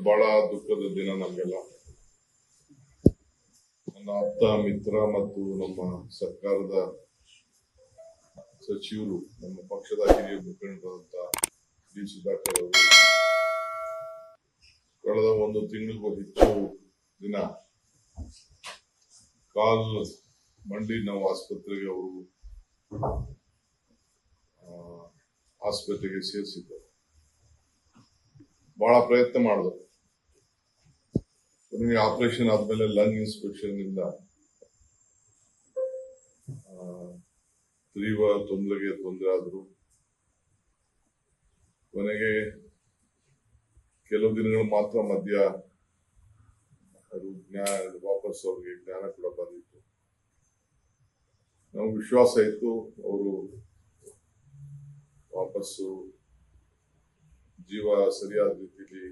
ಬಹಳ ದುಃಖದ ದಿನ ನಮಗೆಲ್ಲ. ನನ್ನ ಆಪ್ತ ಮಿತ್ರ ಮತ್ತು ನಮ್ಮ ಸರ್ಕಾರದ ಸಚಿವರು, ನಮ್ಮ ಪಕ್ಷದ ಹಿರಿಯ ಮುಖಂಡರಾದಂತ ಡಿ ಸುಧಾಕರ್ ಅವರು ಕಳೆದ ಒಂದು ತಿಂಗಳಿಗೂ ಹೆಚ್ಚು ದಿನ ಕಾಲ್ ಮಂಡಿ ನೋವು ಆಸ್ಪತ್ರೆಗೆ ಅವರು ಆಸ್ಪತ್ರೆಗೆ ಸೇರಿಸಿದ್ದರು. ಬಹಳ ಪ್ರಯತ್ನ ಮಾಡಿದ್ರು. ಕೊನೆಗೆ ಆಪರೇಷನ್ ಆದ್ಮೇಲೆ ಲಂಗ್ ಇನ್ಸ್ಪೆಕ್ಷನ್ ಇಂದ ತೀವ್ರ ತೊಂದರೆ ಆದ್ರು. ಕೊನೆಗೆ ಕೆಲವು ದಿನಗಳು ಮಾತ್ರ ಮಧ್ಯ ಅದು ವಾಪಸ್ ಅವ್ರಿಗೆ ಜ್ಞಾನ ಕೂಡ ಬಂದಿತ್ತು. ನಮ್ಗೆ ವಿಶ್ವಾಸ ಇತ್ತು ಅವರು ವಾಪಸ್ಸು ಜೀವ ಸರಿಯಾದ ರೀತಿಯಲ್ಲಿ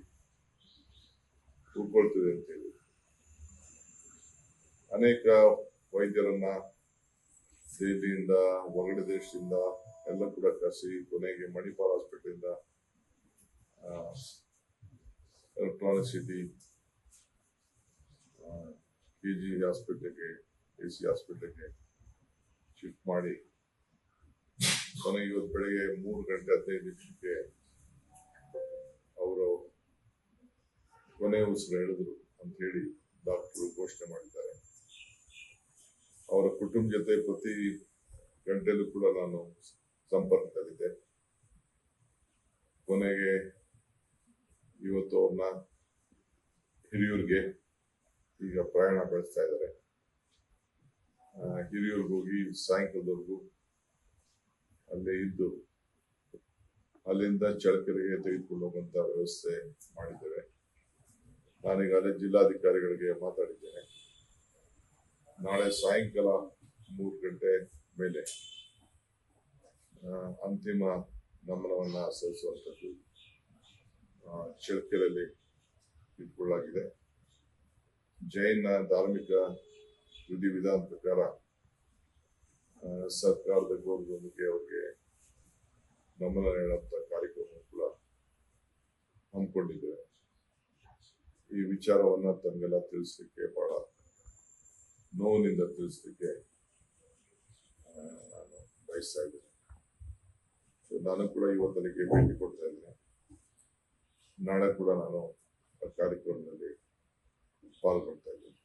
ಉಳ್ಕೊಳ್ತಿದೆ ಅಂತೇಳಿ ಅನೇಕ ವೈದ್ಯರನ್ನ ದೆಹಲಿಯಿಂದ, ಹೊರಗಡೆ ದೇಶದಿಂದ ಎಲ್ಲ ಕೂಡ ಕರೆಸಿ ಕೊನೆಗೆ ಮಣಿಪಾಲ್ ಹಾಸ್ಪಿಟಲ್ ಇಂದ ಎಲೆಕ್ಟ್ರಾನಿಕ್ ಸಿಟಿ, ಕೆಜಿ ಹಾಸ್ಪಿಟಲ್ಗೆ, AC ಹಾಸ್ಪಿಟಲ್ಗೆ ಶಿಫ್ಟ್ ಮಾಡಿ ಕೊನೆಗೆ ಇವತ್ತು ಬೆಳಗ್ಗೆ 3:15 ಅವರು ಕೊನೆ ಉಸಿರು ಹೇಳಿದ್ರು ಅಂತ ಹೇಳಿ ಡಾಕ್ಟರ್ ಘೋಷಣೆ ಮಾಡಿದ್ದಾರೆ. ಅವರ ಕುಟುಂಬ ಜೊತೆ ಪ್ರತಿ ಗಂಟೆಲೂ ಕೂಡ ನಾನು ಸಂಪರ್ಕದಲ್ಲಿದ್ದೆ. ಕೊನೆಗೆ ಇವತ್ತು ಅವ್ರನ್ನ ಹಿರಿಯೂರ್ಗೆ ಈಗ ಪ್ರಯಾಣ ಬೆಳೆಸ್ತಾ ಇದ್ದಾರೆ. ಹಿರಿಯೂರ್ಗೆ ಹೋಗಿ ಸಾಯಂಕಾಲದವರೆಗೂ ಅಲ್ಲೇ ಇದ್ದು ಅಲ್ಲಿಂದ ಚಳ್ಳಕೆರೆಗೆ ತೆಗೆದುಕೊಂಡು ಹೋಗುವಂತ ವ್ಯವಸ್ಥೆ ಮಾಡಿದ್ದೇವೆ. ನಾನೀಗಾಗಲೇ ಜಿಲ್ಲಾಧಿಕಾರಿಗಳಿಗೆ ಮಾತಾಡಿದ್ದೇನೆ. ನಾಳೆ ಸಾಯಂಕಾಲ 3 ಗಂಟೆ ಮೇಲೆ ಅಂತಿಮ ನಮನವನ್ನ ಸಲ್ಲಿಸುವಂಥದ್ದು ಚಳ್ಳಕೆರೆಯಲ್ಲಿ ಇಟ್ಕೊಳ್ಳಲಾಗಿದೆ. ಜೈನ ಧಾರ್ಮಿಕ ವಿಧಿವಿಧಾನ ಪ್ರಕಾರ ಸರ್ಕಾರದ ಗೌರವದೊಂದಿಗೆ ಅವ್ರಿಗೆ ನಮನ ಹೇಳುವಂತ ಕಾರ್ಯಕ್ರಮ ಕೂಡ ಹಮ್ಮಿಕೊಂಡಿದ್ದೇವೆ. ಈ ವಿಚಾರವನ್ನ ತಮಗೆಲ್ಲ ತಿಳಿಸ್ಲಿಕ್ಕೆ ಬಹಳ ನೋವಿನಿಂದ ತಿಳಿಸ್ಲಿಕ್ಕೆ ನಾನು ಬಯಸ್ತಾ ಇದ್ದೇನೆ. ನಾನು ಕೂಡ ಇವತ್ತನಿಗೆ ಭೇಟಿ ಕೊಡ್ತಾ ಇದ್ದೇನೆ. ನಾಳೆ ಕೂಡ ನಾನು ಆ ಕಾರ್ಯಕ್ರಮದಲ್ಲಿ ಪಾಲ್ಗೊಳ್ತಾ ಇದ್ದೇನೆ.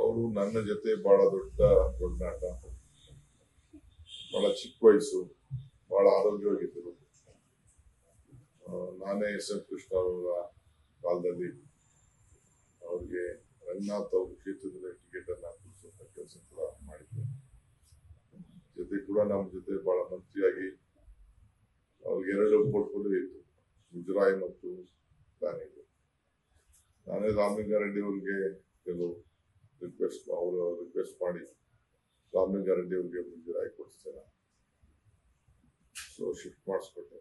ಅವರು ನನ್ನ ಜೊತೆ ಬಹಳ ದೊಡ್ಡ ಒಡನಾಟ, ಬಹಳ ಚಿಕ್ಕ ವಯಸ್ಸು, ಬಹಳ ಆರೋಗ್ಯವಾಗಿದ್ದರು. ನಾನೇ SM ಕೃಷ್ಣ ಅವರ ಕಾಲದಲ್ಲಿ ಅವ್ರಿಗೆ ರಂಗನಾಥ್ ಅವ್ರ ಕ್ಷೇತ್ರದಲ್ಲಿ ಟಿಕೆಟ್ ಅನ್ನ ಕೊಡಿಸುವಂತ ಕೆಲಸ ಕೂಡ ಮಾಡಿದ್ದೆ. ಜೊತೆ ಕೂಡ ನಮ್ಮ ಜೊತೆ ಬಹಳ ಮಂತ್ರಿಯಾಗಿ ಅವ್ರಿಗೆ 2 ಪೋರ್ಟ್ಫೋಲಿಯೋ ಇತ್ತು, ಮುಜರಾಯಿ ಮತ್ತು ಪ್ಲಾನಿಂಗ್. ನಾನೇ ರಾಮಲಿಂಗಾರೆಡ್ಡಿ ಅವ್ರಿಗೆ ಕೆಲವು ರಿಕ್ವೆಸ್ಟ್ ಮಾಡಿ ರಾಮಲಿಂಗಾರೆಡ್ಡಿ ಅವ್ರಿಗೆ ಮುಜರಾಯಿ ಕೊಡಿಸ್ತೇನೆ. So shift ಮಾಡಿಸ್ಕೊಟ್ಟೆ.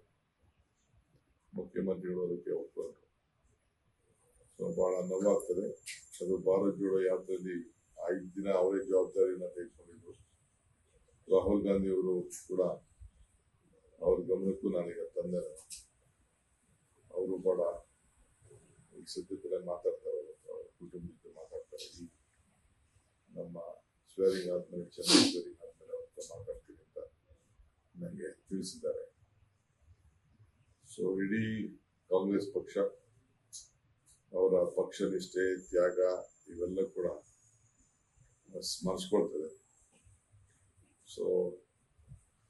ಮುಖ್ಯಮಂತ್ರಿಗಳು ಅದಕ್ಕೆ ಒಪ್ಪಿಕೊಂಡ್ರು. ಸೊ ಬಹಳ ನೋವಾಗ್ತದೆ. ಅದು ಭಾರತ್ ಜೋಡೋ ಯಾತ್ರೆಯಲ್ಲಿ 5 ದಿನ ಅವರೇ ಜವಾಬ್ದಾರಿಯನ್ನ ತೆಗೆದುಕೊಂಡಿದ್ರು. ರಾಹುಲ್ ಗಾಂಧಿ ಅವರು ಕೂಡ ಅವ್ರ ಗಮನಕ್ಕೂ ನಾನೀಗ ತಂದೆ. ಅವರು ಬಹಳ ಈ ಸದ್ಯದಲ್ಲೇ ಮಾತಾಡ್ತಾರೆ, ಅವರ ಕುಟುಂಬ ಜೊತೆ ಮಾತಾಡ್ತಾರೆ. ಈ ನಮ್ಮ ಸ್ವೇರಿಂಗ್ ಆದ್ಮೇಲೆ, ಚೆನ್ನಾಗಿ ಸ್ವೇರಿಂಗ್ ಆದ್ಮೇಲೆ ಅವ್ರ ಮಾತಾಡ್ತೀನಿ ಅಂತ ನನಗೆ ತಿಳಿಸಿದ್ದಾರೆ. ಸೊ ಇಡೀ ಕಾಂಗ್ರೆಸ್ ಪಕ್ಷ ಅವರ ಪಕ್ಷ ನಿಷ್ಠೆ, ತ್ಯಾಗ ಇವೆಲ್ಲ ಕೂಡ ಸ್ಮರಿಸ್ಕೊಳ್ತದೆ. ಸೊ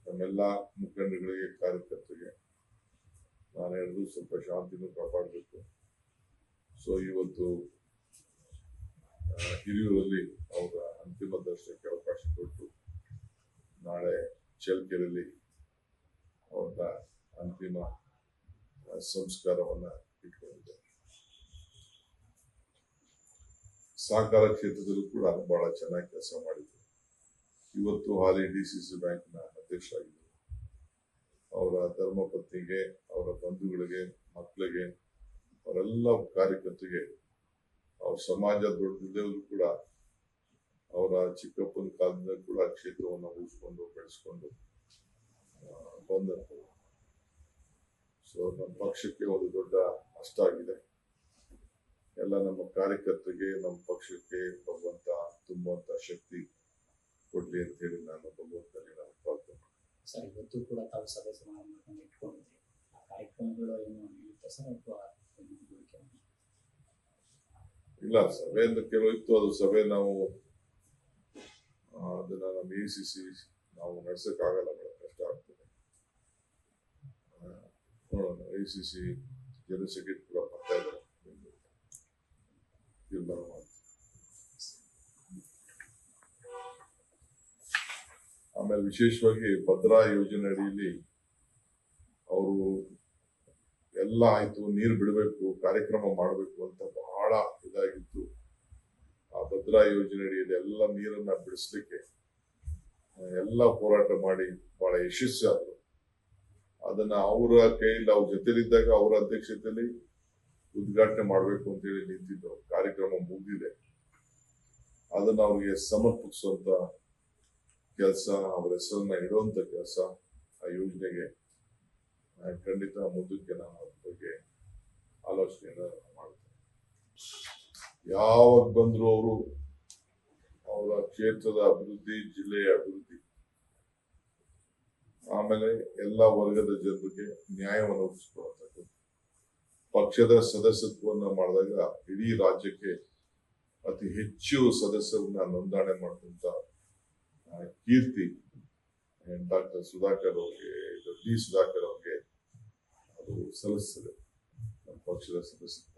ನಮ್ಮೆಲ್ಲ ಮುಖಂಡಗಳಿಗೆ, ಕಾರ್ಯಕರ್ತರಿಗೆ ನಾನು ಹೇಳಿದ್ರು ಸ್ವಲ್ಪ ಶಾಂತಿನೂ ಕಾಪಾಡಬೇಕು. ಸೊ ಇವತ್ತು ಹಿರಿಯೂರಲ್ಲಿ ಅವರ ಅಂತಿಮ ದರ್ಶನಕ್ಕೆ ಅವಕಾಶ ಕೊಟ್ಟು ನಾಳೆ ಚಳ್ಳಕೆರೆಯಲ್ಲಿ ಅವರ ಅಂತಿಮ ಸಂಸ್ಕಾರವನ್ನ ಇಟ್ಕೊಂಡಿದ್ದಾರೆ. ಸಹಕಾರ ಕ್ಷೇತ್ರದಲ್ಲೂ ಕೂಡ ಬಹಳ ಚೆನ್ನಾಗಿ ಕೆಲಸ ಮಾಡಿದ್ರು. ಇವತ್ತು ಹಾಲಿ DCC ಬ್ಯಾಂಕ್ನ ಅಧ್ಯಕ್ಷರಾಗಿದ್ದರು. ಅವರ ಧರ್ಮಪತ್ನಿಗೆ, ಅವರ ಬಂಧುಗಳಿಗೆ, ಮಕ್ಕಳಿಗೆ, ಅವರೆಲ್ಲ ಕಾರ್ಯಕರ್ತರಿಗೆ ಅವ್ರ ಸಮಾಜ ದೊಡ್ಡದಿದ್ದವರು ಕೂಡ ಅವರ ಚಿಕ್ಕಪ್ಪನ ಕಾಲದಿಂದ ಕೂಡ ಕ್ಷೇತ್ರವನ್ನು ಉಳಿಸ್ಕೊಂಡು ಬೆಳೆಸ್ಕೊಂಡು ಬಂದಂಥವ್ರು. ಸೊ ನಮ್ಮ ಪಕ್ಷಕ್ಕೆ ಒಂದು ದೊಡ್ಡ ನಷ್ಟ ಆಗಿದೆ. ಎಲ್ಲ ನಮ್ಮ ಕಾರ್ಯಕರ್ತರಿಗೆ, ನಮ್ಮ ಪಕ್ಷಕ್ಕೆ ಭಗವಂತ ತುಂಬುವಂತ ಶಕ್ತಿ ಕೊಡ್ಲಿ ಅಂತ ಹೇಳಿ ನಾನು ಭಗವಂತನಲ್ಲಿ ನಾನು ಪ್ರಾರ್ಥನೆ. ಸರ್, ಇವತ್ತು ಕೂಡ ತಾವು ಸಭೆ ಸಮಾರಂಭವನ್ನು ಇಟ್ಕೊಂಡಿದ್ರಿ. ಆ ಕಾರ್ಯಕ್ರಮಗಳು ಏನು ನಡೆಯುತ್ತೆ ಸರ್ ಅಥವಾ ಇಲ್ಲ, ಸಭೆ ಅಂತ ಕೆಲವಿತ್ತು. ಅದು ಸಭೆ ನಾವು ಅದನ್ನ ನಮ್ಮ ACC ನಾವು ನಡ್ಸಕ್ಕಾಗಲ್ಲ, ಬಹಳ ಕಷ್ಟ ಆಗ್ತದೆ. ನೋಡೋಣ, ACC ಜನರಲ್ ಸೆಕ್ರೆಟರಿ ಕೂಡ ಬರ್ತಾ ಇದ್ದಾರೆ, ತೀರ್ಮಾನ ಮಾಡ್ತೀವಿ. ಆಮೇಲೆ ವಿಶೇಷವಾಗಿ ಭದ್ರಾ ಯೋಜನೆ ಅಡಿಯಲ್ಲಿ ಅವರು ಎಲ್ಲ ಆಯ್ತು, ನೀರು ಬಿಡಬೇಕು, ಕಾರ್ಯಕ್ರಮ ಮಾಡಬೇಕು ಅಂತ ಬಹಳ ಇದಾಗಿತ್ತು. ಆ ಭದ್ರಾ ಯೋಜನೆ ಅಡಿಯಲ್ಲಿ ಎಲ್ಲ ನೀರನ್ನ ಬಿಡಿಸ್ಲಿಕ್ಕೆ ಎಲ್ಲ ಹೋರಾಟ ಮಾಡಿ ಬಹಳ ಯಶಸ್ವಿಯಾದರು. ಅದನ್ನ ಅವರ ಕೈಯಲ್ಲಿ, ಅವ್ರ ಜೊತೆಲಿದ್ದಾಗ ಅವರ ಅಧ್ಯಕ್ಷತೆಯಲ್ಲಿ ಉದ್ಘಾಟನೆ ಮಾಡಬೇಕು ಅಂತ ಹೇಳಿ ನಿಂತಿದ್ದು. ಕಾರ್ಯಕ್ರಮ ಮುಗಿದಿದೆ. ಅದನ್ನ ಅವ್ರಿಗೆ ಸಮರ್ಪಿಸುವಂತ ಕೆಲಸ, ಅವರ ಹೆಸರನ್ನ ಇಡುವಂತ ಕೆಲಸ ಆ ಯೋಜನೆಗೆ ಖಂಡಿತ ಮುಂದಕ್ಕೆ ನಾನು ಅದ್ರ ಬಗ್ಗೆ ಆಲೋಚನೆಯನ್ನ ಮಾಡ್ತೇನೆ. ಯಾವಾಗ ಬಂದ್ರು ಅವರು ಅವರ ಕ್ಷೇತ್ರದ ಅಭಿವೃದ್ಧಿ, ಜಿಲ್ಲೆಯ ಅಭಿವೃದ್ಧಿ, ಆಮೇಲೆ ಎಲ್ಲ ವರ್ಗದ ಜನರಿಗೆ ನ್ಯಾಯವನ್ನು ಒದಗಿಸಿಕೊಡುವಂಥದ್ದು. ಪಕ್ಷದ ಸದಸ್ಯತ್ವವನ್ನ ಮಾಡಿದಾಗ ಇಡೀ ರಾಜ್ಯಕ್ಕೆ ಅತಿ ಹೆಚ್ಚು ಸದಸ್ಯರನ್ನ ನೋಂದಣಿ ಮಾಡಿದಂತ ಕೀರ್ತಿ ಡಾಕ್ಟರ್ ಸುಧಾಕರ್ ಅವ್ರಿಗೆ, ಡಿ ಸುಧಾಕರ್ ಅವ್ರಿಗೆ ಅದು ಸಲ್ಲಿಸ್ತದೆ. ನಮ್ಮ ಪಕ್ಷದ ಸದಸ್ಯತ್ವ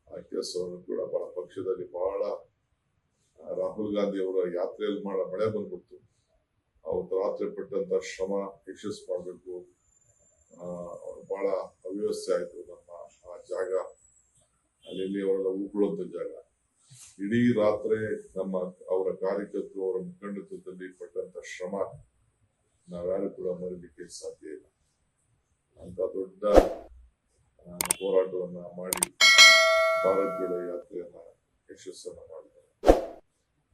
ಆ ಕೆಲಸವನ್ನು ಕೂಡ ಬಹಳ ಪಕ್ಷದಲ್ಲಿ ಬಹಳ ರಾಹುಲ್ ಗಾಂಧಿ ಅವರ ಯಾತ್ರೆಯಲ್ಲಿ ಮಳೆ ಬಂದ್ಬಿಡ್ತು. ಅವತ್ತು ರಾತ್ರಿ ಪಟ್ಟಂತ ಶ್ರಮ ಯಶಸ್ಸು ಮಾಡಬೇಕು. ಬಹಳ ಅವ್ಯವಸ್ಥೆ ಆಯ್ತು. ನಮ್ಮ ಆ ಜಾಗ ಅಲ್ಲಿ ಅವರೆಲ್ಲ ಉಳ್ಕೊಳ್ಳುವಂತ ಜಾಗ, ಇಡೀ ರಾತ್ರಿ ನಮ್ಮ ಅವರ ಕಾರ್ಯಕರ್ತರು, ಅವರ ಮುಖಂಡತ್ವದಲ್ಲಿ ಪಟ್ಟಂತ ಶ್ರಮ ನಾವ್ಯಾರು ಕೂಡ ಮರೀಲಿಕ್ಕೆ ಸಾಧ್ಯ ಇಲ್ಲ. ಅಂತ ದೊಡ್ಡ ಹೋರಾಟವನ್ನ ಮಾಡಿ ಭಾರತ್ ಜೋಡೋ ಯಾತ್ರೆಯನ್ನ ಯಶಸ್ಸನ್ನ ಮಾಡಿದ್ದಾರೆ.